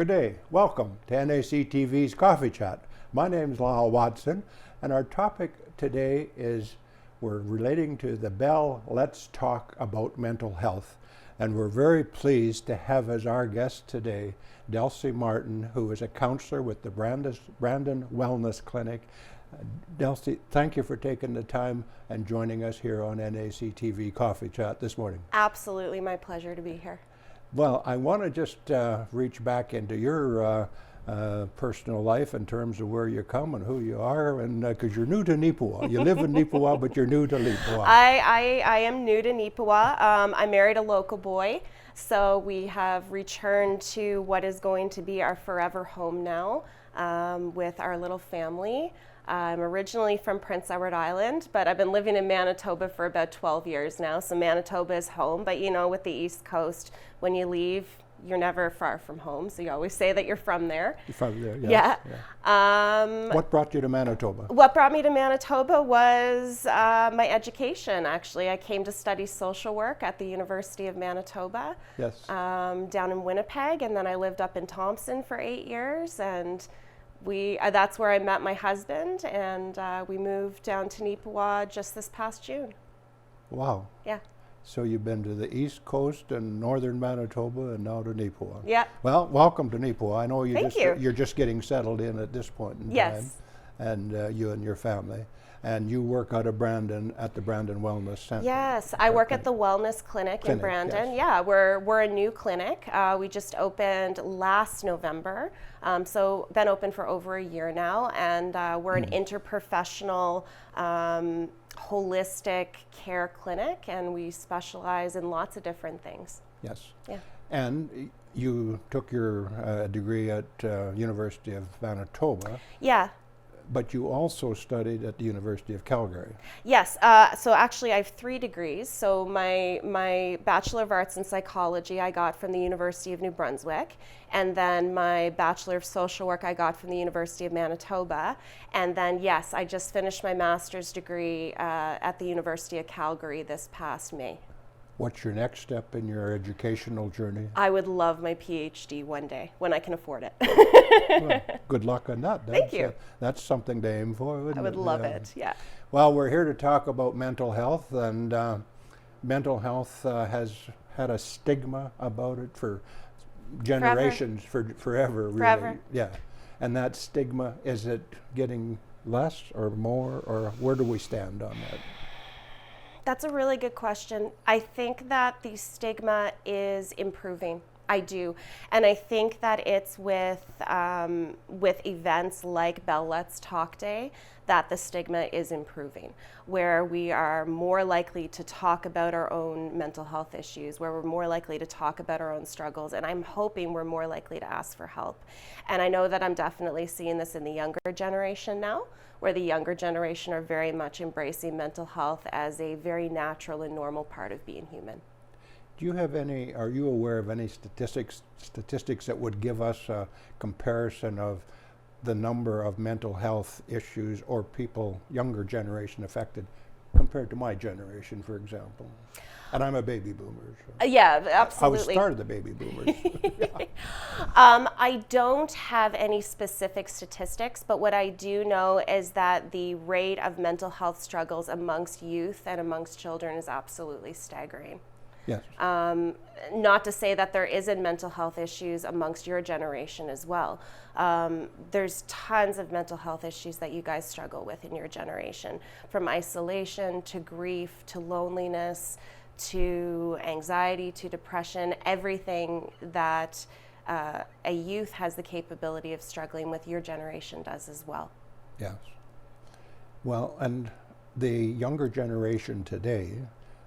Good day. Welcome to NAC TV's Coffee Chat. My name is Lyle Watson, and our topic today is we're relating to the Bell Let's Talk About Mental Health. And we're very pleased to have as our guest today Delsie Martin, who is a counselor with the Brandon Wellness Clinic. Delsie, thank you for taking the time and joining us here on NAC TV Coffee Chat this morning. Absolutely, my pleasure to be here. Well, I want to just reach back into your personal life in terms of where you come and who you are, and because you're new to Neepawa. You live in Neepawa, but you're new to Neepawa. I am new to Neepawa. I married a local boy, so we have returned to what is going to be our forever home now with our little family. I'm originally from Prince Edward Island, but I've been living in Manitoba for about 12 years now, so Manitoba is home. But you know, with the East Coast, when you leave, you're never far from home, so you always say that you're from there. You're from there, yes. Yeah. What brought you to Manitoba? What brought me to Manitoba was my education, actually. I came to study social work at the University of Manitoba, Yes. down in Winnipeg, and then I lived up in Thompson for 8 years, and that's where I met my husband, and we moved down to Neepawa just this past June. Wow. Yeah. So you've been to the East Coast and northern Manitoba and now to Neepawa. Yeah. Well, welcome to Neepawa. I know you're just getting settled in at this point in time. And you and your family. And you work out of Brandon at the Brandon Wellness Center. Yes, I work at the Wellness Clinic in Brandon. Yes. Yeah, we're a new clinic. We just opened last November, so been open for over a year now, and we're an interprofessional holistic care clinic, and we specialize in lots of different things. Yes. Yeah. And you took your degree at University of Manitoba. Yeah. But you also studied at the University of Calgary. Yes, so actually I have 3 degrees. So my Bachelor of Arts in Psychology I got from the University of New Brunswick, and then my Bachelor of Social Work I got from the University of Manitoba, and then yes, I just finished my Master's degree at the University of Calgary this past May. What's your next step in your educational journey? I would love my PhD one day when I can afford it. Well, good luck on that. Thank you. That's something to aim for, wouldn't I would it? love it, yeah. Well, we're here to talk about mental health, and mental health has had a stigma about it for generations, forever, really. Forever. Yeah. And that stigma, is it getting less or more, or where do we stand on that? That's a really good question. I think that the stigma is improving. I do. And I think that it's with events like Bell Let's Talk Day that the stigma is improving, where we are more likely to talk about our own mental health issues, where we're more likely to talk about our own struggles, and I'm hoping we're more likely to ask for help. And I know that I'm definitely seeing this in the younger generation now, where the younger generation are very much embracing mental health as a very natural and normal part of being human. Do you have any, are you aware of any statistics that would give us a comparison of the number of mental health issues or people, younger generation affected, compared to my generation, for example? And I'm a baby boomer. So yeah, absolutely. I was started the baby boomers. Yeah. I don't have any specific statistics, but what I do know is that the rate of mental health struggles amongst youth and amongst children is absolutely staggering. Yes. Not to say that there isn't mental health issues amongst your generation as well. There's tons of mental health issues that you guys struggle with in your generation, from isolation to grief to loneliness to anxiety to depression. Everything that a youth has the capability of struggling with, your generation does as well. Yes. Well, and the younger generation today,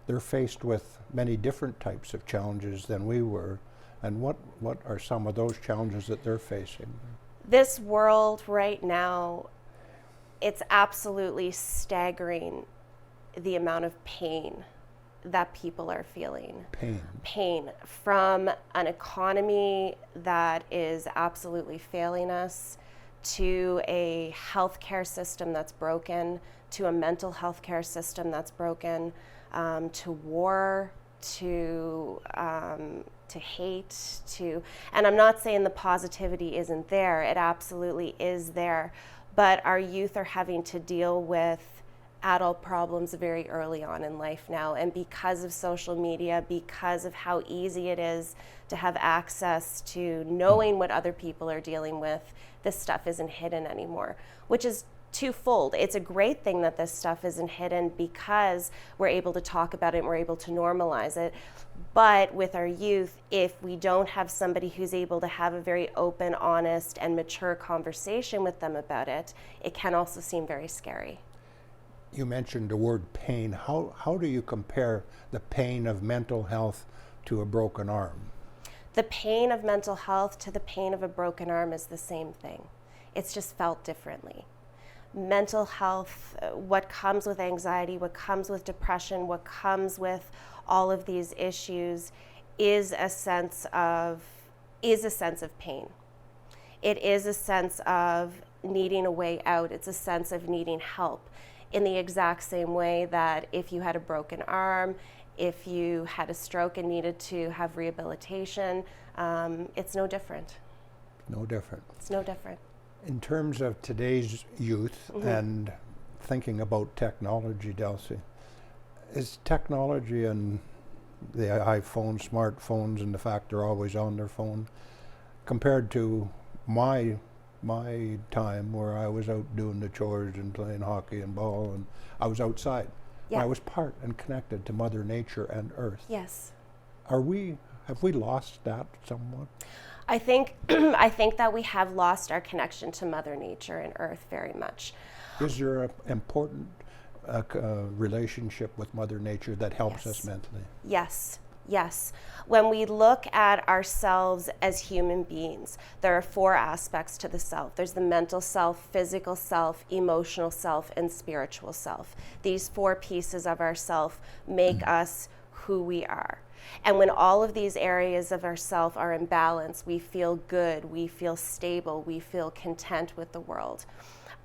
they're faced with many different types of challenges than we were. And what are some of those challenges that they're facing? This world right now, it's absolutely staggering the amount of pain that people are feeling. Pain from an economy that is absolutely failing us, to a healthcare system that's broken, to a mental health care system that's broken, to war, to hate, and I'm not saying the positivity isn't there. It absolutely is there, but our youth are having to deal with adult problems very early on in life now, and because of social media, because of how easy it is to have access to knowing what other people are dealing with, this stuff isn't hidden anymore, which is twofold. It's a great thing that this stuff isn't hidden because we're able to talk about it and we're able to normalize it. But with our youth, if we don't have somebody who's able to have a very open, honest, and mature conversation with them about it, it can also seem very scary. You mentioned the word pain. How do you compare the pain of mental health to a broken arm? The pain of mental health to the pain of a broken arm is the same thing. It's just felt differently. Mental health, what comes with anxiety, what comes with depression, what comes with all of these issues is a sense of pain. It is a sense of needing a way out. It's a sense of needing help, in the exact same way that if you had a broken arm, if you had a stroke and needed to have rehabilitation, it's no different. No different. It's no different. In terms of today's youth and thinking about technology, Delsie, is technology and the iPhone, smartphones, and the fact they're always on their phone, compared to my time where I was out doing the chores and playing hockey and ball, and I was outside. Yeah. I was part and connected to Mother Nature and Earth. Yes. Have we lost that somewhat? I think that we have lost our connection to Mother Nature and Earth very much. Is there an important relationship with Mother Nature that helps Yes. us mentally? Yes. Yes. When we look at ourselves as human beings, there are 4 aspects to the self. There's the mental self, physical self, emotional self, and spiritual self. These 4 pieces of ourself make us who we are. And when all of these areas of ourself are in balance, we feel good, we feel stable, we feel content with the world.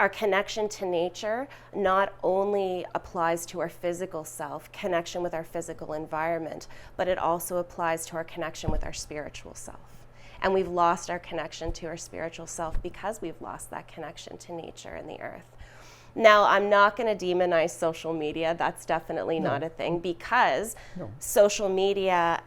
Our connection to nature not only applies to our physical self, connection with our physical environment, but it also applies to our connection with our spiritual self. And we've lost our connection to our spiritual self because we've lost that connection to nature and the earth. Now, I'm not going to demonize social media. That's definitely not a thing, because social media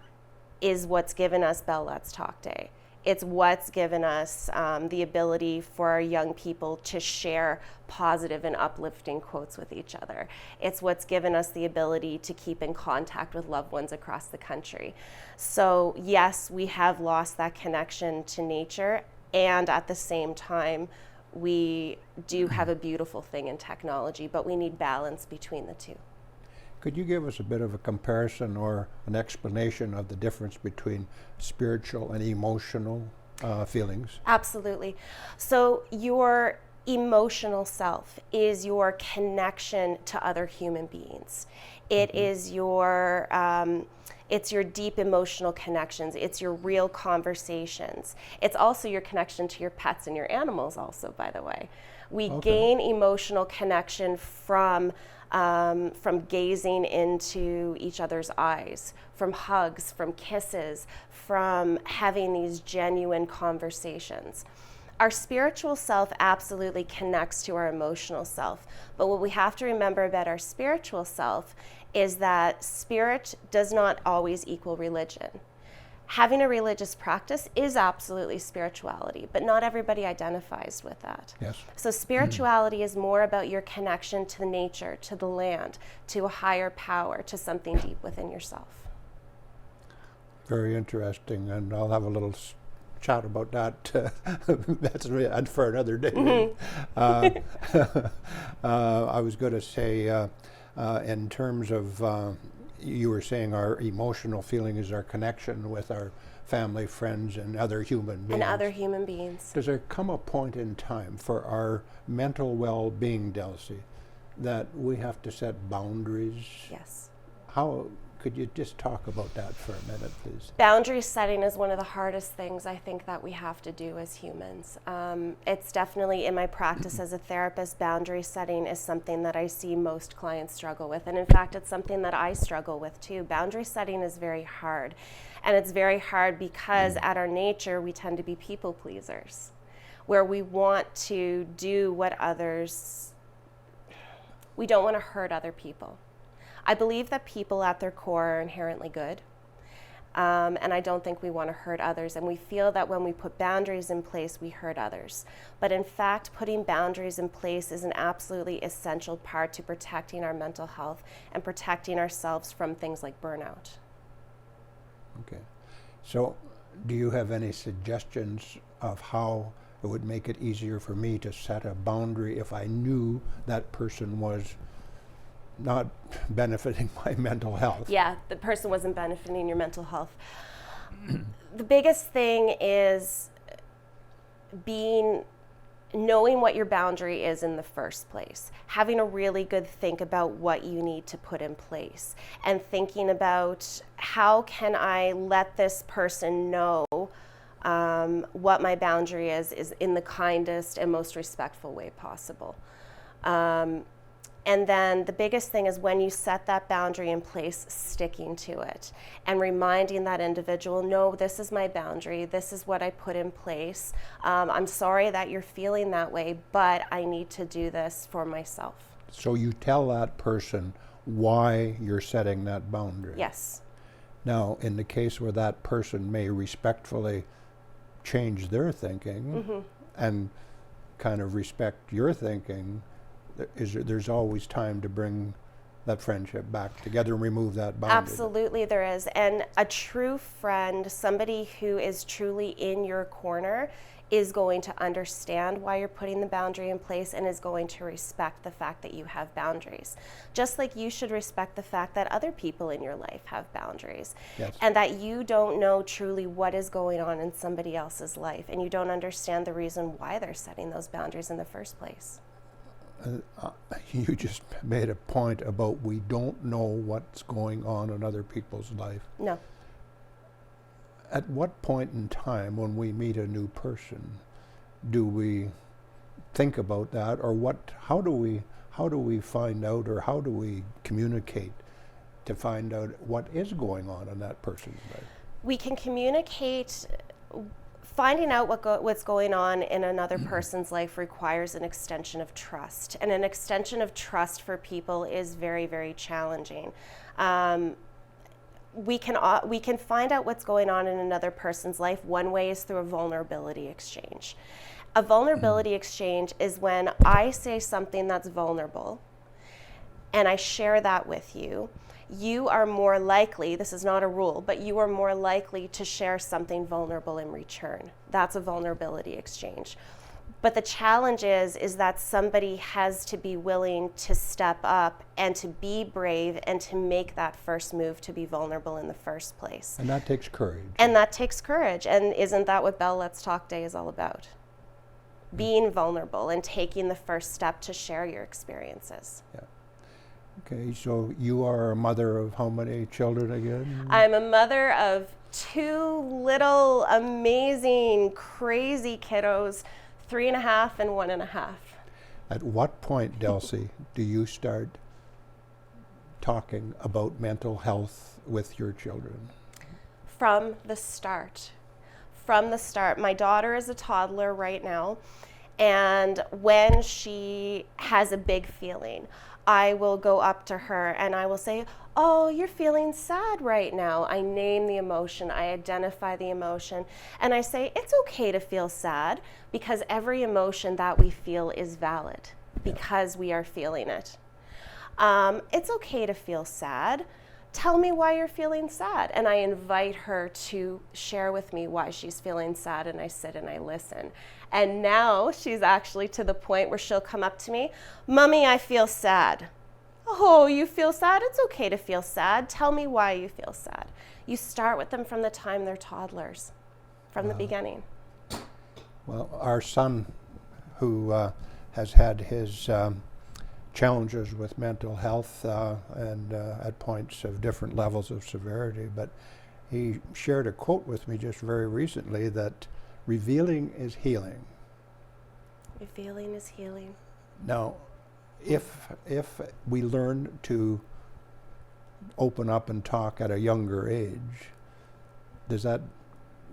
is what's given us Bell Let's Talk Day. It's what's given us the ability for our young people to share positive and uplifting quotes with each other. It's what's given us the ability to keep in contact with loved ones across the country. So yes, we have lost that connection to nature, and at the same time, we do have a beautiful thing in technology, but we need balance between the two. Could you give us a bit of a comparison or an explanation of the difference between spiritual and emotional feelings? Absolutely. So your emotional self is your connection to other human beings. It is your it's your deep emotional connections. It's your real conversations. It's also your connection to your pets and your animals also, by the way. We gain emotional connection from gazing into each other's eyes, from hugs, from kisses, from having these genuine conversations. Our spiritual self absolutely connects to our emotional self, but what we have to remember about our spiritual self is that spirit does not always equal religion. Having a religious practice is absolutely spirituality, but not everybody identifies with that. Yes. So spirituality is more about your connection to nature, to the land, to a higher power, to something deep within yourself. Very interesting, and I'll have a little chat about that. That's for another day. I was going to say, in terms of, you were saying our emotional feeling is our connection with our family, friends, and other human beings. And other human beings. Does there come a point in time for our mental well-being, Delsie, that we have to set boundaries? Yes. How Could you just talk about that for a minute, please? Boundary setting is one of the hardest things I think that we have to do as humans. It's definitely in my practice as a therapist, boundary setting is something that I see most clients struggle with. And in fact, it's something that I struggle with too. Boundary setting is very hard. And it's very hard because at our nature, we tend to be people pleasers, where we want to do what others, we don't want to hurt other people. I believe that people at their core are inherently good, and I don't think we want to hurt others. And we feel that when we put boundaries in place, we hurt others. But in fact, putting boundaries in place is an absolutely essential part to protecting our mental health and protecting ourselves from things like burnout. Okay. So do you have any suggestions of how it would make it easier for me to set a boundary if I knew that person was not benefiting my mental health? Yeah, the person wasn't benefiting your mental health. The biggest thing is knowing what your boundary is in the first place, having a really good think about what you need to put in place, and thinking about how can I let this person know what my boundary is in the kindest and most respectful way possible. And then the biggest thing is when you set that boundary in place, sticking to it and reminding that individual, no, this is my boundary. This is what I put in place. I'm sorry that you're feeling that way, but I need to do this for myself. So you tell that person why you're setting that boundary. Yes. Now, in the case where that person may respectfully change their thinking and kind of respect your thinking, there's always time to bring that friendship back together and remove that boundary. Absolutely there is. And a true friend, somebody who is truly in your corner, is going to understand why you're putting the boundary in place and is going to respect the fact that you have boundaries. Just like you should respect the fact that other people in your life have boundaries. Yes. And that you don't know truly what is going on in somebody else's life, and you don't understand the reason why they're setting those boundaries in the first place. You just made a point about we don't know what's going on in other people's life. No. At what point in time when we meet a new person do we think about that, or how do we find out, or how do we communicate to find out what is going on in that person's life? We can communicate. Finding out what's going on in another person's life requires an extension of trust, and an extension of trust for people is very, very challenging. We can find out what's going on in another person's life. One way is through a vulnerability exchange. A vulnerability exchange is when I say something that's vulnerable and I share that with you. You are more likely, this is not a rule, but you are more likely to share something vulnerable in return. That's a vulnerability exchange. But the challenge is that somebody has to be willing to step up and to be brave and to make that first move to be vulnerable in the first place. And that takes courage. And that takes courage. And isn't that what Bell Let's Talk Day is all about? Being vulnerable and taking the first step to share your experiences. Yeah. Okay, so you are a mother of how many children again? I'm a mother of 2 little, amazing, crazy kiddos, 3.5 and 1.5. At what point, Delsie, do you start talking about mental health with your children? From the start. From the start. My daughter is a toddler right now, and when she has a big feeling, I will go up to her and I will say, oh, you're feeling sad right now. I name the emotion, I identify the emotion, and I say, it's okay to feel sad, because every emotion that we feel is valid because we are feeling it. It's okay to feel sad. Tell me why you're feeling sad. And I invite her to share with me why she's feeling sad, and I sit and I listen. And now she's actually to the point where she'll come up to me, Mommy, I feel sad. Oh, you feel sad? It's okay to feel sad. Tell me why you feel sad. You start with them from the time they're toddlers, from the beginning. Well, our son, who has had his challenges with mental health and at points of different levels of severity. But he shared a quote with me just very recently that revealing is healing. Revealing is healing. Now, if we learn to open up and talk at a younger age, does that,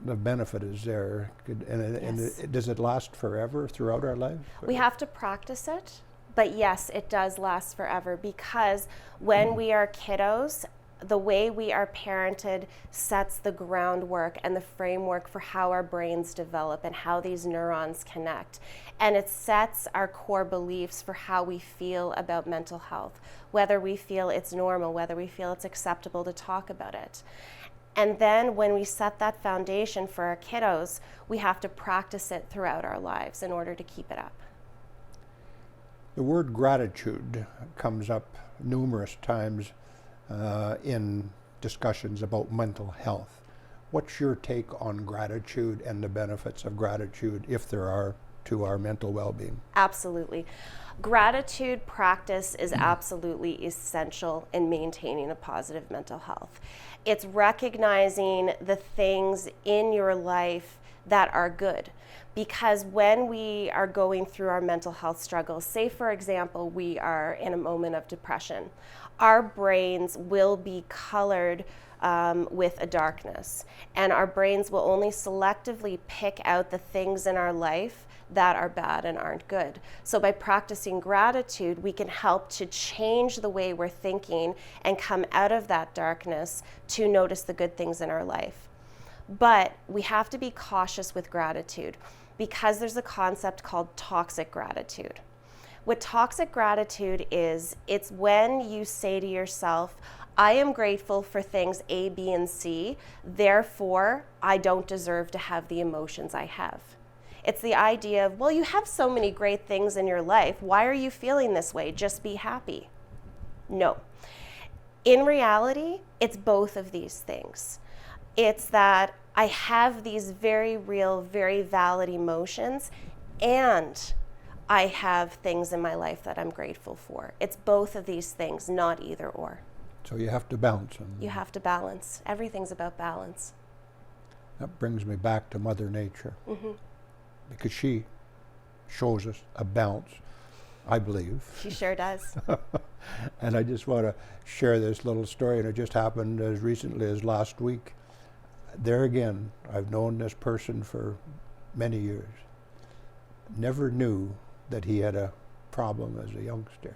the benefit is there? And does it last forever throughout our lives? We have to practice it, but yes, it does last forever, because when we are kiddos, the way we are parented sets the groundwork and the framework for how our brains develop and how these neurons connect. And it sets our core beliefs for how we feel about mental health, whether we feel it's normal, whether we feel it's acceptable to talk about it. And then when we set that foundation for our kiddos, we have to practice it throughout our lives in order to keep it up. The word gratitude comes up numerous times in discussions about mental health. What's your take on gratitude and the benefits of gratitude, if there are, to our mental well-being? Absolutely. Gratitude practice is absolutely essential in maintaining a positive mental health. It's recognizing the things in your life that are good. Because when we are going through our mental health struggles, say for example, we are in a moment of depression, our brains will be colored with a darkness, and our brains will only selectively pick out the things in our life that are bad and aren't good. So by practicing gratitude, we can help to change the way we're thinking and come out of that darkness to notice the good things in our life. But we have to be cautious with gratitude, because there's a concept called toxic gratitude. What toxic gratitude is, it's when you say to yourself, I am grateful for things A, B, and C, therefore I don't deserve to have the emotions I have. It's the idea of, well, you have so many great things in your life, why are you feeling this way? Just be happy. No. In reality, it's both of these things. It's that I have these very real, very valid emotions, and I have things in my life that I'm grateful for. It's both of these things, not either or. So you have to balance them. You have to balance. Everything's about balance. That brings me back to Mother Nature, because she shows us a balance, I believe. She sure does. And I just want to share this little story, and it just happened as recently as last week. There again, I've known this person for many years. Never knew that he had a problem as a youngster.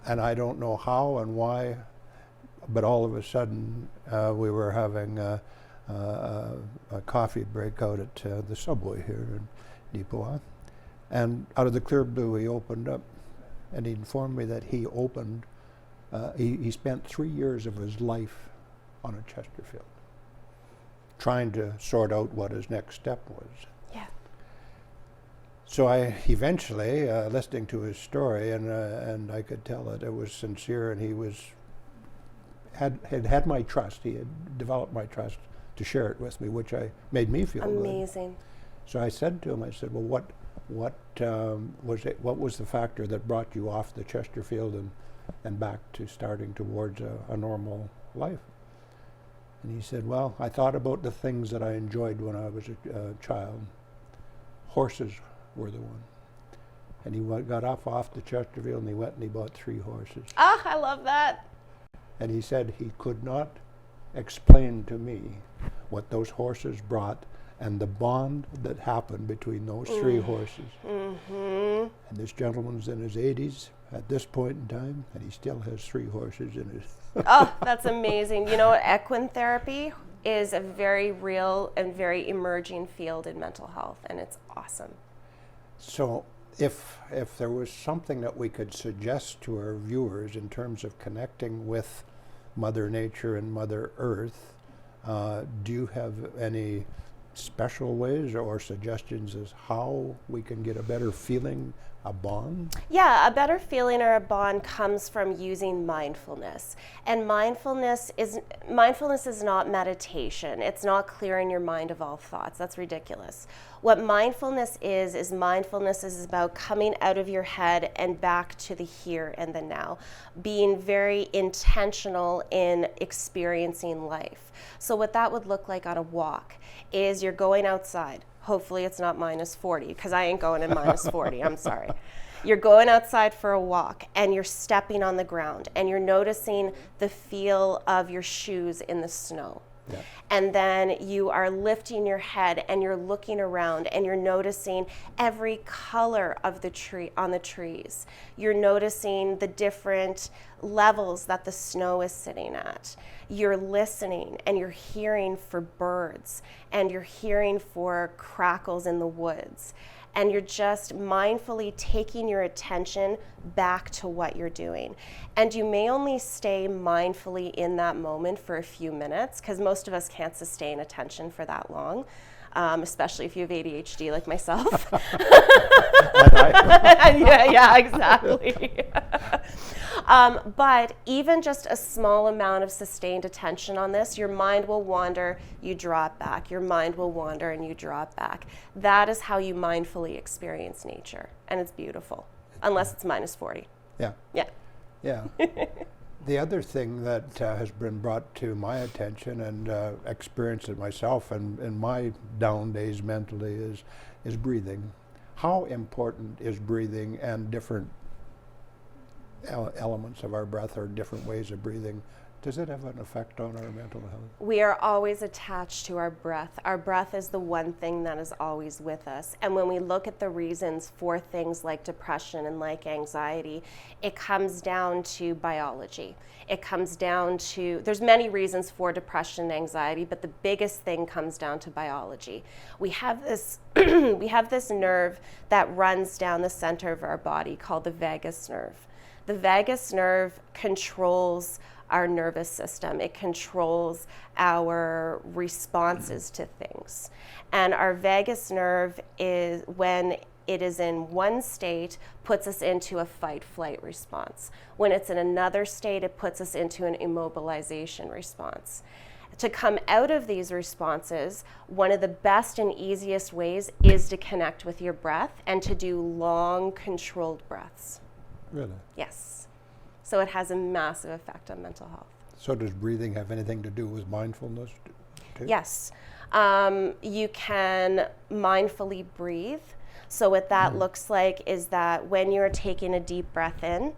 And I don't know how and why, but all of a sudden we were having a coffee break out at the Subway here in Neepawa. And out of the clear blue, he opened up, and he informed me that he spent 3 years of his life on a Chesterfield, trying to sort out what his next step was. Yeah. So I eventually, listening to his story, and I could tell that it was sincere, and he had my trust. He had developed my trust to share it with me, which made me feel amazing. Good. So I said to him, I said, well, what was the factor that brought you off the Chesterfield and back to starting towards a normal life? And he said, well, I thought about the things that I enjoyed when I was a child. Horses were the one. And he got off the Chesterfield, and he went and he bought 3 horses. Ah, I love that. And he said he could not explain to me what those horses brought and the bond that happened between those 3 horses. And this gentleman's in his 80s at this point in time, and he still has 3 horses in his. Oh, that's amazing. You know what, equine therapy is a very real and very emerging field in mental health, and it's awesome. So if there was something that we could suggest to our viewers in terms of connecting with Mother Nature and Mother Earth, do you have any special ways or suggestions as how we can get a better feeling a bond? Yeah, a better feeling or a bond comes from using mindfulness. And mindfulness is not meditation. It's not clearing your mind of all thoughts. That's ridiculous. What mindfulness is mindfulness is about coming out of your head and back to the here and the now, being very intentional in experiencing life. So what that would look like on a walk is you're going outside. Hopefully it's not -40, because I ain't going in -40, I'm sorry. You're going outside for a walk and you're stepping on the ground and you're noticing the feel of your shoes in the snow. Yeah. And then you are lifting your head and you're looking around and you're noticing every color of the tree on the trees. You're noticing the different levels that the snow is sitting at. You're listening and you're hearing for birds and you're hearing for crackles in the woods. And you're just mindfully taking your attention back to what you're doing. And you may only stay mindfully in that moment for a few minutes, because most of us can't sustain attention for that long, especially if you have ADHD like myself. Yeah, exactly. But even just a small amount of sustained attention on this, your mind will wander, you draw it back. Your mind will wander and you draw it back. That is how you mindfully experience nature. And it's beautiful, unless it's -40. Yeah. Yeah. Yeah. The other thing that has been brought to my attention and experienced it myself and in my down days mentally is breathing. How important is breathing and different elements of our breath or different ways of breathing? Does it have an effect on our mental health? We are always attached to our breath. Our breath is the one thing that is always with us. And when we look at the reasons for things like depression and like anxiety, it comes down to biology. It comes down to, there's many reasons for depression and anxiety, but the biggest thing comes down to biology. We have this we have this nerve that runs down the center of our body called the vagus nerve. The vagus nerve controls our nervous system. It controls our responses to things. And our vagus nerve is, when it is in one state, puts us into a fight-flight response. When it's in another state, it puts us into an immobilization response. To come out of these responses, one of the best and easiest ways is to connect with your breath and to do long, controlled breaths. Really? Yes. So it has a massive effect on mental health. So does breathing have anything to do with mindfulness too? Yes. You can mindfully breathe. So what that looks like is that when you're taking a deep breath in,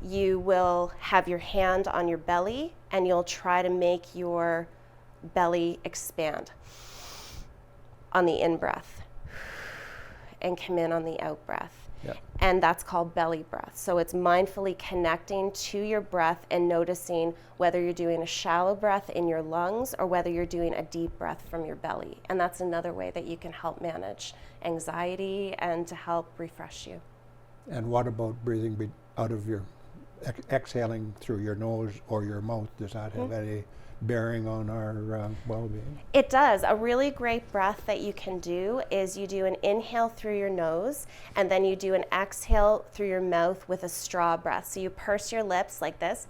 you will have your hand on your belly and you'll try to make your belly expand on the in-breath and come in on the out-breath. Yeah. And that's called belly breath. So it's mindfully connecting to your breath and noticing whether you're doing a shallow breath in your lungs or whether you're doing a deep breath from your belly. And that's another way that you can help manage anxiety and to help refresh you. And what about breathing out of your, exhaling through your nose or your mouth? Does that have any bearing on our well-being? It does. A really great breath that you can do is you do an inhale through your nose and then you do an exhale through your mouth with a straw breath. So you purse your lips like this.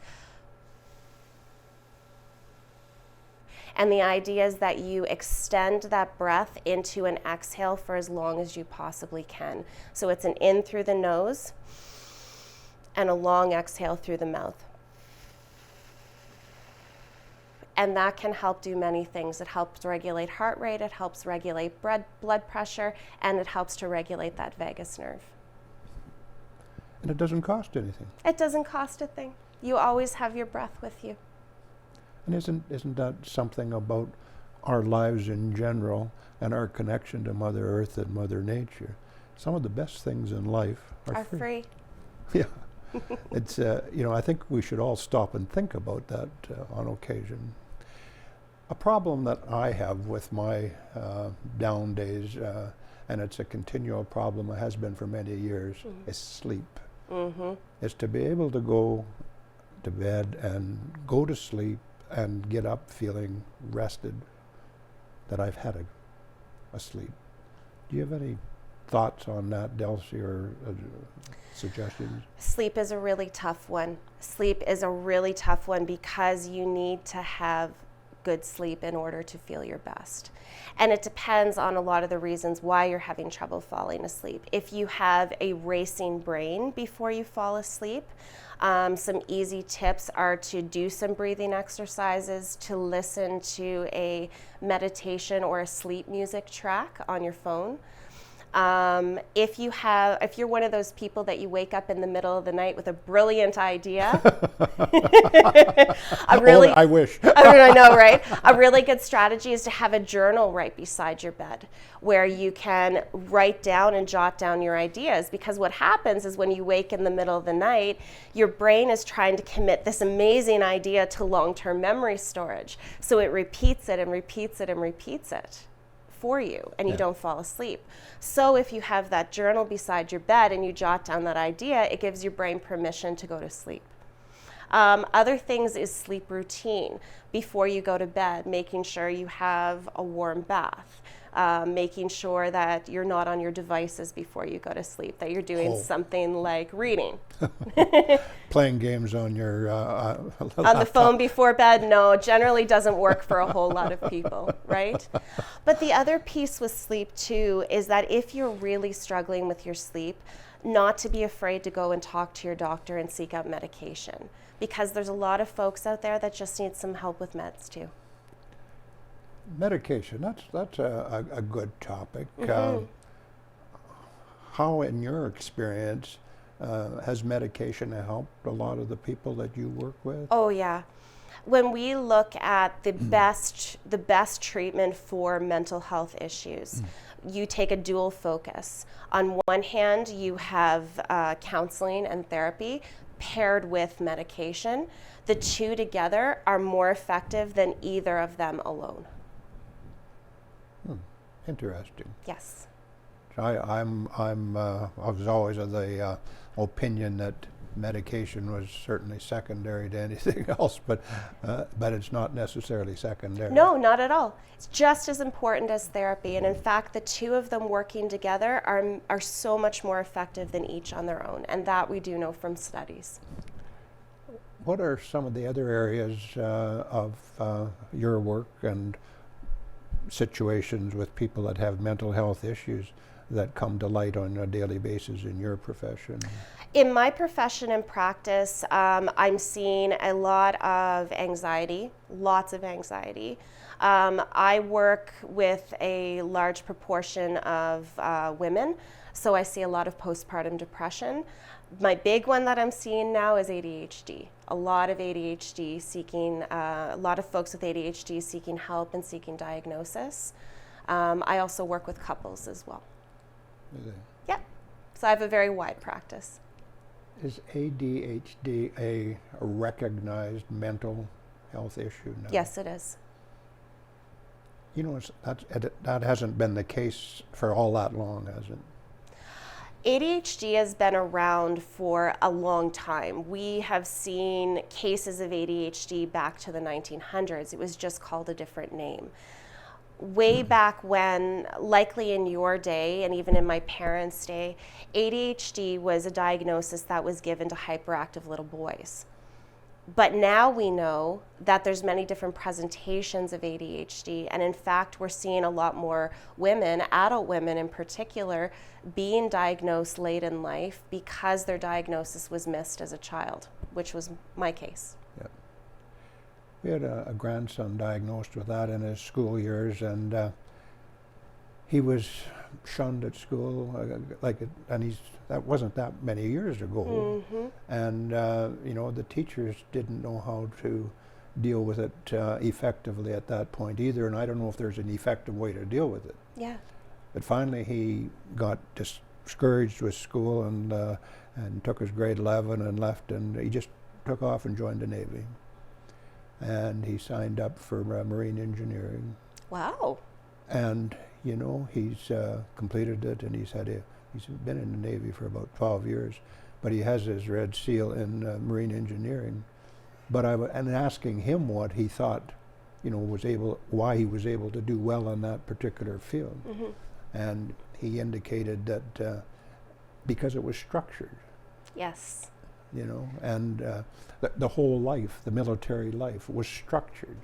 And the idea is that you extend that breath into an exhale for as long as you possibly can. So it's an in through the nose and a long exhale through the mouth. And that can help do many things. It helps regulate heart rate, it helps regulate blood pressure, and it helps to regulate that vagus nerve. And it doesn't cost anything. It doesn't cost a thing. You always have your breath with you. And isn't that something about our lives in general and our connection to Mother Earth and Mother Nature? Some of the best things in life are free. Yeah. It's, I think we should all stop and think about that on occasion. A problem that I have with my down days, and it's a continual problem, it has been for many years, is sleep. Is to be able to go to bed and go to sleep and get up feeling rested, that I've had a sleep. Do you have any thoughts on that, Delsie, or suggestions? Sleep is a really tough one. Sleep is a really tough one because you need to have good sleep in order to feel your best. And it depends on a lot of the reasons why you're having trouble falling asleep. If you have a racing brain before you fall asleep, some easy tips are to do some breathing exercises, to listen to a meditation or a sleep music track on your phone. If you're one of those people that you wake up in the middle of the night with a brilliant idea, I wish. I know, right? A really good strategy is to have a journal right beside your bed where you can write down and jot down your ideas, because what happens is when you wake in the middle of the night, your brain is trying to commit this amazing idea to long-term memory storage. So it repeats it and repeats it and repeats it for you, and you don't fall asleep. So if you have that journal beside your bed and you jot down that idea, it gives your brain permission to go to sleep. Other things is sleep routine. Before you go to bed, making sure you have a warm bath, making sure that you're not on your devices before you go to sleep, that you're doing something like reading. Playing games on your on the phone before bed, no, generally doesn't work for a whole lot of people, right? But the other piece with sleep too is that if you're really struggling with your sleep, not to be afraid to go and talk to your doctor and seek out medication, because there's a lot of folks out there that just need some help with meds too. Medication, that's a good topic. Mm-hmm. How, in your experience, has medication helped a lot of the people that you work with? Oh yeah. When we look at the best treatment for mental health issues, you take a dual focus. On one hand, you have counseling and therapy paired with medication. The two together are more effective than either of them alone. Interesting. Yes. I was always of the opinion that medication was certainly secondary to anything else, but it's not necessarily secondary. No, not at all. It's just as important as therapy, and in fact, the two of them working together are so much more effective than each on their own, and that we do know from studies. What are some of the other areas of your work and situations with people that have mental health issues that come to light on a daily basis in your profession? In my profession and practice, I'm seeing a lot of anxiety, lots of anxiety. I work with a large proportion of women, so I see a lot of postpartum depression. My big one that I'm seeing now is ADHD. A lot of ADHD seeking, a lot of folks with ADHD seeking help and seeking diagnosis. I also work with couples as well. Yeah, so I have a very wide practice. Is ADHD a recognized mental health issue now? Yes, it is. You know, that hasn't been the case for all that long, has it? ADHD has been around for a long time. We have seen cases of ADHD back to the 1900s. It was just called a different name. Way back when, likely in your day and even in my parents' day, ADHD was a diagnosis that was given to hyperactive little boys. But now we know that there's many different presentations of ADHD, and in fact we're seeing a lot more women, adult women in particular, being diagnosed late in life because their diagnosis was missed as a child, which was my case. Yeah. We had a grandson diagnosed with that in his school years, and he was shunned at school, that wasn't that many years ago. Mm-hmm. And the teachers didn't know how to deal with it effectively at that point either, and I don't know if there's an effective way to deal with it. Yeah. But finally he got discouraged with school and took his grade 11 and left, and he just took off and joined the Navy. And he signed up for marine engineering. Wow. And he's completed it, and he's been in the Navy for about 12 years, but he has his red seal in marine engineering. But and asking him what he thought, why he was able to do well in that particular field. Mm-hmm. and he indicated that because it was structured, Yes. you know, and the whole life, the military life, was structured,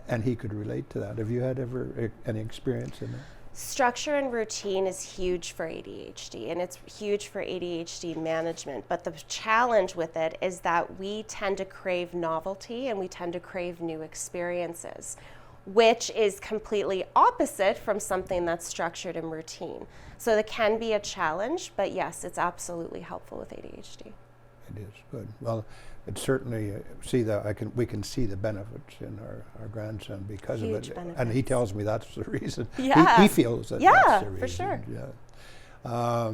and he could relate to that. Have you had ever any experience in that? Structure and routine is huge for ADHD, and it's huge for ADHD management. But the challenge with it is that we tend to crave novelty and we tend to crave new experiences, which is completely opposite from something that's structured and routine. So it can be a challenge, but yes, it's absolutely helpful with ADHD. It is good. Well, it's certainly we can see the benefits in our grandson because Huge of it, benefits. and he tells me that's the reason. Yeah. He feels that Yeah, that's the reason. for sure. Yeah.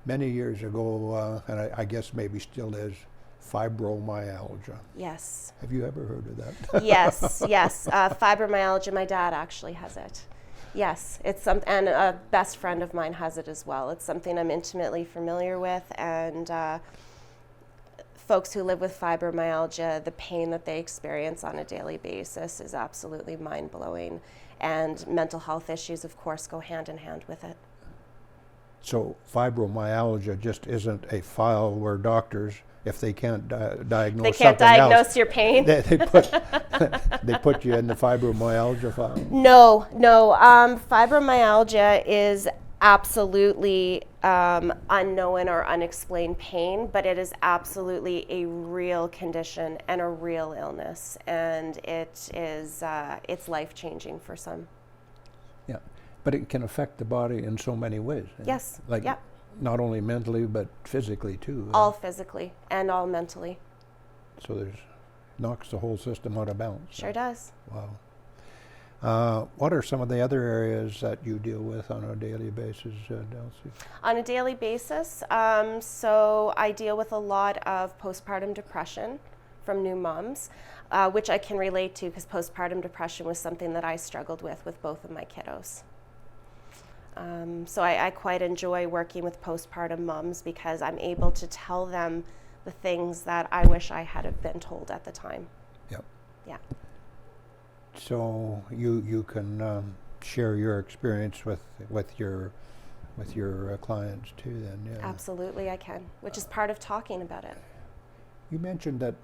Many years ago, and I guess maybe still is, fibromyalgia. Yes. Have you ever heard of that? Yes. Fibromyalgia. My dad actually has it. Yes, and a best friend of mine has it as well. It's something I'm intimately familiar with, and folks who live with fibromyalgia, the pain that they experience on a daily basis is absolutely mind-blowing. And mental health issues, of course, go hand in hand with it. So fibromyalgia just isn't a file where doctors, if they can't diagnose They can't something diagnose else, your pain. they put you in the fibromyalgia file. No. Fibromyalgia is absolutely unknown or unexplained pain, but it is absolutely a real condition and a real illness, and it's life-changing for some. Yeah, but it can affect the body in so many ways. Yes. Like Yep. not only mentally but physically too. All physically and all mentally. So knocks the whole system out of balance. Sure does. Wow. What are some of the other areas that you deal with on a daily basis, Delsie? On a daily basis, so I deal with a lot of postpartum depression from new moms, which I can relate to because postpartum depression was something that I struggled with both of my kiddos. So I quite enjoy working with postpartum moms because I'm able to tell them the things that I wish I had have been told at the time. Yep. Yeah. So you can share your experience with your clients too, then. Yeah. Absolutely, I can, which is part of talking about it. You mentioned that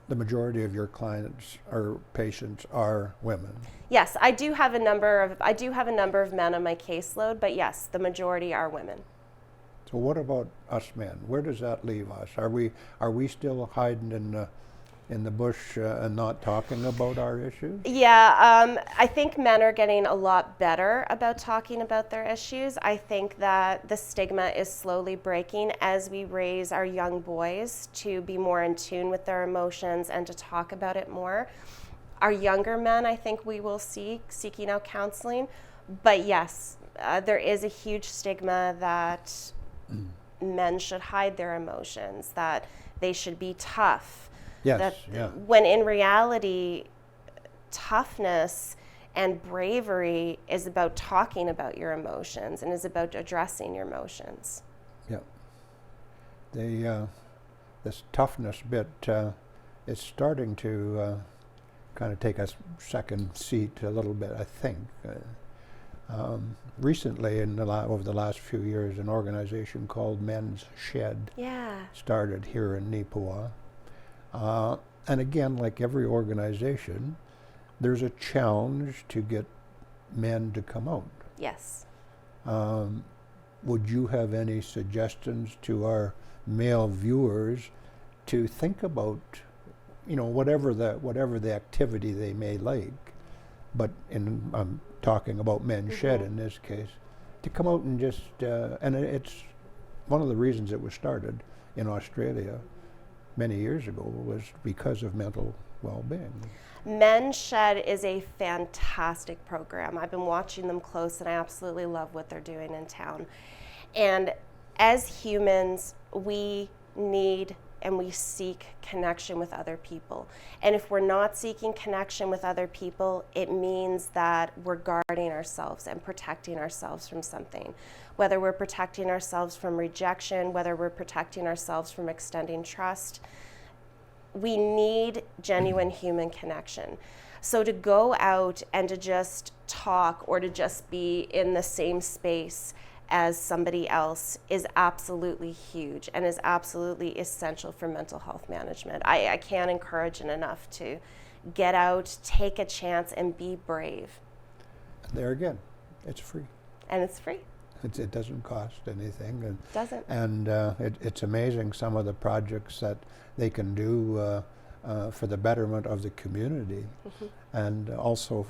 the majority of your clients or patients are women. Yes, I do have a number of men on my caseload, but yes, the majority are women. So what about us men? Where does that leave us? Are we still hiding in the bush and not talking about our issues? Yeah, I think men are getting a lot better about talking about their issues. I think that the stigma is slowly breaking as we raise our young boys to be more in tune with their emotions and to talk about it more. Our younger men, I think we will see seeking out counseling. But yes, there is a huge stigma that men should hide their emotions, that they should be tough. Yes, yeah. When in reality, toughness and bravery is about talking about your emotions and is about addressing your emotions. Yeah. This toughness bit is starting to kind of take a second seat a little bit, I think. Recently, over the last few years, an organization called Men's Shed started here in Nipawin. And again, like every organization, there's a challenge to get men to come out. Yes. Would you have any suggestions to our male viewers to think about, whatever the activity they may like, but I'm talking about Men's Shed in this case, to come out and just, and it's one of the reasons it was started in Australia many years ago was because of mental well-being. Men's Shed is a fantastic program. I've been watching them close and I absolutely love what they're doing in town. And as humans, we need and we seek connection with other people. And if we're not seeking connection with other people, it means that we're guarding ourselves and protecting ourselves from something. Whether we're protecting ourselves from rejection, whether we're protecting ourselves from extending trust, we need genuine human connection. So to go out and to just talk or to just be in the same space as somebody else is absolutely huge and is absolutely essential for mental health management. I can't encourage it enough to get out, take a chance, and be brave. There again, it's free. And it's free. It doesn't cost anything. And, Doesn't. And it's amazing some of the projects that they can do for the betterment of the community, and also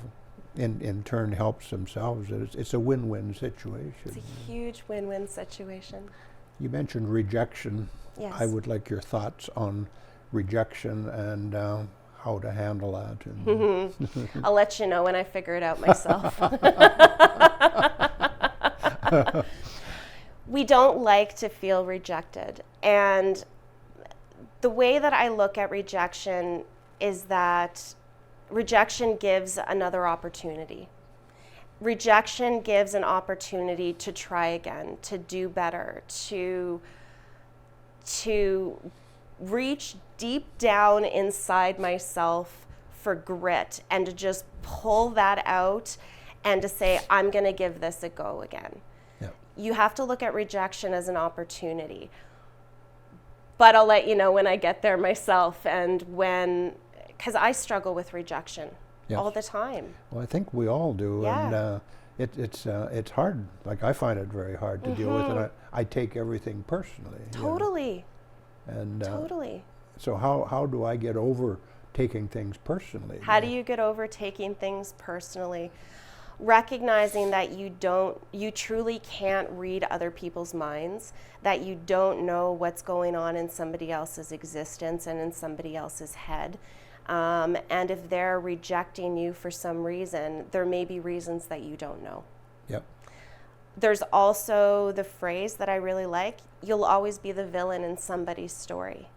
in turn helps themselves. It's a win-win situation. It's a huge win-win situation. You mentioned rejection. Yes. I would like your thoughts on rejection and how to handle that. And I'll let you know when I figure it out myself. We don't like to feel rejected. And the way that I look at rejection is that rejection gives another opportunity. Rejection gives an opportunity to try again, to do better, to reach deep down inside myself for grit and to just pull that out and to say, I'm going to give this a go again. Yep. You have to look at rejection as an opportunity. But I'll let you know when I get there myself, and because I struggle with rejection all the time. Well, I think we all do. Yeah. And it's hard. Like, I find it very hard to deal with, and I take everything personally. Totally. And Totally. so how do I get over taking things personally? How do you get over taking things personally? Recognizing that you truly can't read other people's minds, that you don't know what's going on in somebody else's existence and in somebody else's head. And if they're rejecting you for some reason, there may be reasons that you don't know. Yep. There's also the phrase that I really like, you'll always be the villain in somebody's story.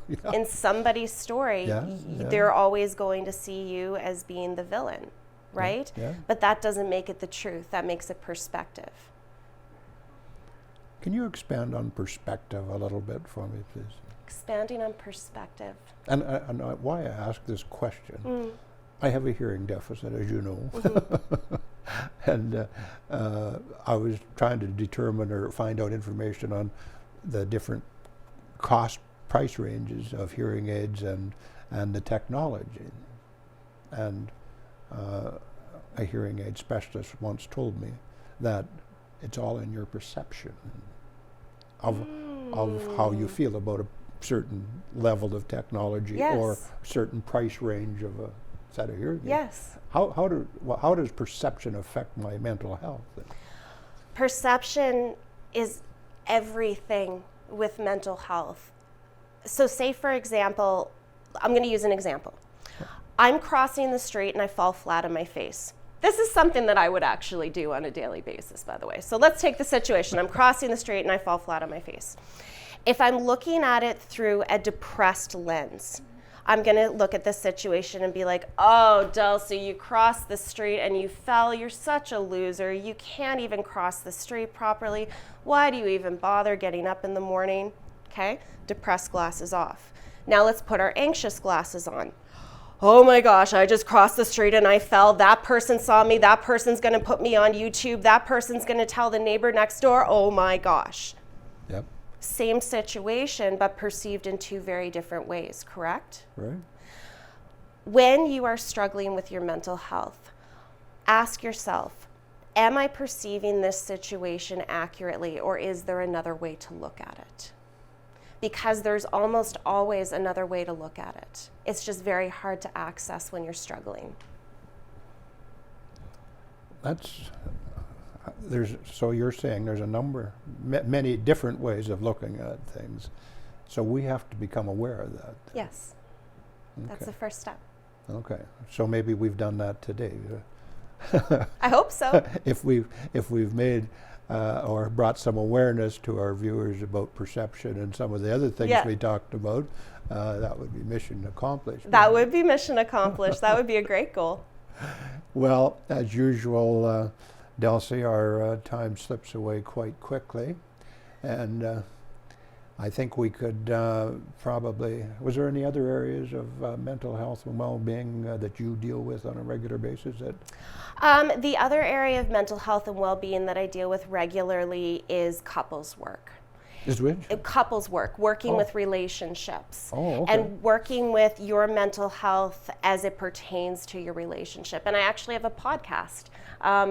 Yeah. In somebody's story, they're always going to see you as being the villain, right? Yeah. But that doesn't make it the truth. That makes it perspective. Can you expand on perspective a little bit for me, please? Expanding on perspective. And why I ask this question, I have a hearing deficit, as you know. And I was trying to determine or find out information on the different price ranges of hearing aids and the technology. And a hearing aid specialist once told me that it's all in your perception of how you feel about a certain level of technology or a certain price range of a set of hearing aids. Yes. How does perception affect my mental health? Perception is everything with mental health. So say, for example, I'm going to use an example. I'm crossing the street and I fall flat on my face. This is something that I would actually do on a daily basis, by the way. So let's take the situation. I'm crossing the street and I fall flat on my face. If I'm looking at it through a depressed lens, I'm going to look at this situation and be like, oh, Delsie, you crossed the street and you fell. You're such a loser. You can't even cross the street properly. Why do you even bother getting up in the morning? Okay, depressed glasses off. Now let's put our anxious glasses on. Oh my gosh, I just crossed the street and I fell. That person saw me. That person's going to put me on YouTube. That person's going to tell the neighbor next door. Oh my gosh. Yep. Same situation, but perceived in two very different ways, correct? Right. When you are struggling with your mental health, ask yourself, am I perceiving this situation accurately, or is there another way to look at it? Because there's almost always another way to look at it. It's just very hard to access when you're struggling. So you're saying there's a number, many different ways of looking at things. So we have to become aware of that. Yes, that's the first step. Okay, so maybe we've done that today. I hope so. If we've made or brought some awareness to our viewers about perception and some of the other things we talked about, that would be mission accomplished. That would be mission accomplished. That would be a great goal. Well, as usual, Delsie, our time slips away quite quickly, and I think we could probably, was there any other areas of mental health and well-being that you deal with on a regular basis? The other area of mental health and well-being that I deal with regularly is couples work. Is which? Couples work, working with relationships. Oh, okay. And working with your mental health as it pertains to your relationship. And I actually have a podcast.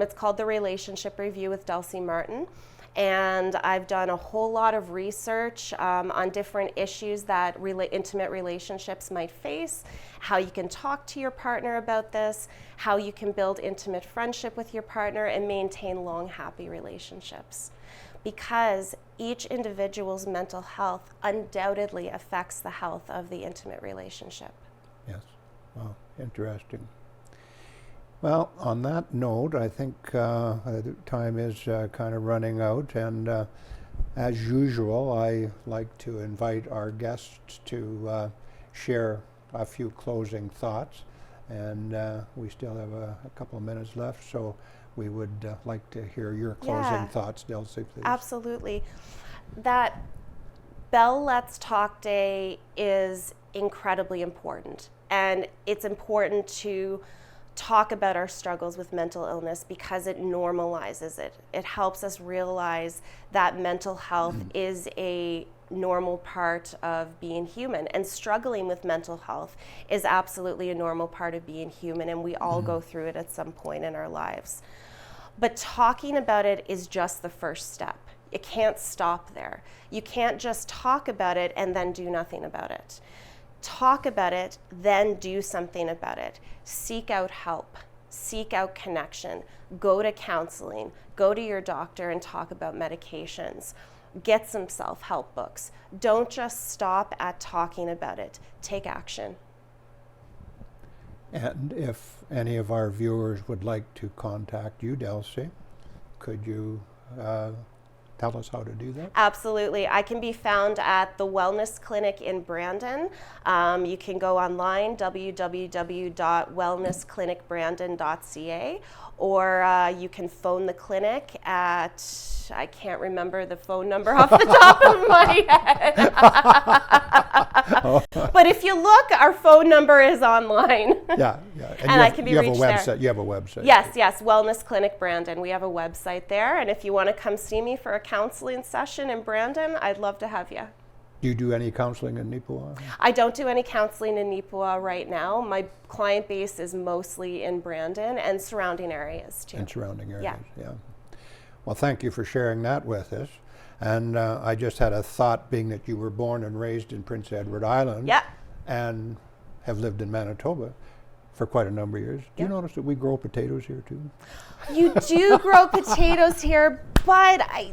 It's called The Relationship Review with Delsie Martin. And I've done a whole lot of research on different issues that intimate relationships might face, how you can talk to your partner about this, how you can build intimate friendship with your partner and maintain long, happy relationships. Because each individual's mental health undoubtedly affects the health of the intimate relationship. Yes. Wow, interesting. Well, on that note, I think the time is kind of running out, and as usual, I like to invite our guests to share a few closing thoughts, and we still have a couple of minutes left, so we would like to hear your closing thoughts, Delsie, please. Absolutely. That Bell Let's Talk Day is incredibly important, and it's important to talk about our struggles with mental illness because it normalizes it. It helps us realize that mental health is a normal part of being human, and struggling with mental health is absolutely a normal part of being human, and we all go through it at some point in our lives. But talking about it is just the first step. You can't stop there. You can't just talk about it and then do nothing about it. Talk about it, then do something about it. Seek out help. Seek out connection. Go to counseling. Go to your doctor and talk about medications. Get some self-help books. Don't just stop at talking about it. Take action. And if any of our viewers would like to contact you, Delsie, could you tell us how to do that? Absolutely. I can be found at the Wellness Clinic in Brandon. You can go online, www.wellnessclinicbrandon.ca, or you can phone the clinic at, I can't remember the phone number off the top of my head. But if you look, our phone number is online. Yeah. And I can be reached there. You have a website. Yes, Wellness Clinic Brandon. We have a website there, and if you want to come see me for a counseling session in Brandon, I'd love to have you. Do you do any counseling in Nipawa? I don't do any counseling in Nipawa right now. My client base is mostly in Brandon and surrounding areas too. In surrounding areas, yeah. Well, thank you for sharing that with us. And I just had a thought, being that you were born and raised in Prince Edward Island and have lived in Manitoba for quite a number of years. Do you notice that we grow potatoes here too? You do grow potatoes here, but I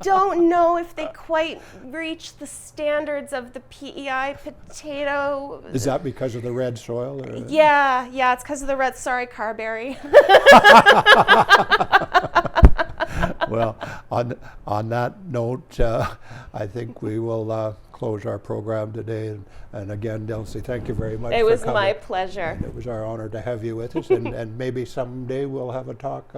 don't know if they quite reach the standards of the PEI potato. Is that because of the red soil? Or? Yeah, it's because of the red, sorry, Carberry. Well, on that note, I think we will close our program today. And again, Delsie, thank you very much. It was my pleasure. And it was our honor to have you with us. and maybe someday we'll have a talk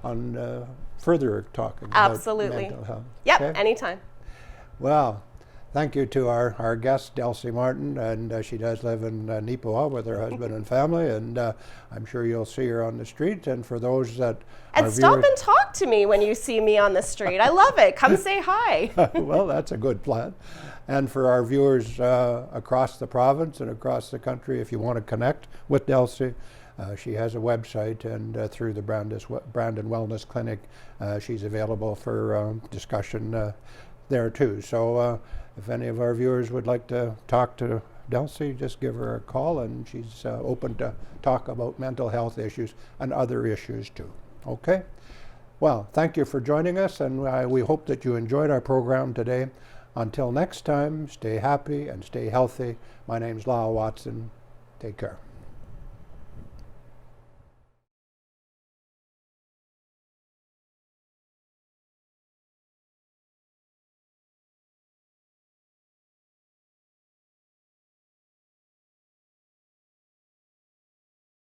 on further talking about mental health. Yep, okay? Anytime. Well, thank you to our guest, Delsie Martin, and she does live in Nipawa with her husband and family, and I'm sure you'll see her on the street. And for those that and stop and talk to me when you see me on the street. I love it. Come say hi. Well, that's a good plan. And for our viewers across the province and across the country, if you want to connect with Delsie, she has a website, and through the Brandon Wellness Clinic, she's available for discussion there too. So if any of our viewers would like to talk to Delsie, just give her a call, and she's open to talk about mental health issues and other issues too. Okay? Well, thank you for joining us, and we hope that you enjoyed our program today. Until next time, stay happy and stay healthy. My name's Lyle Watson. Take care.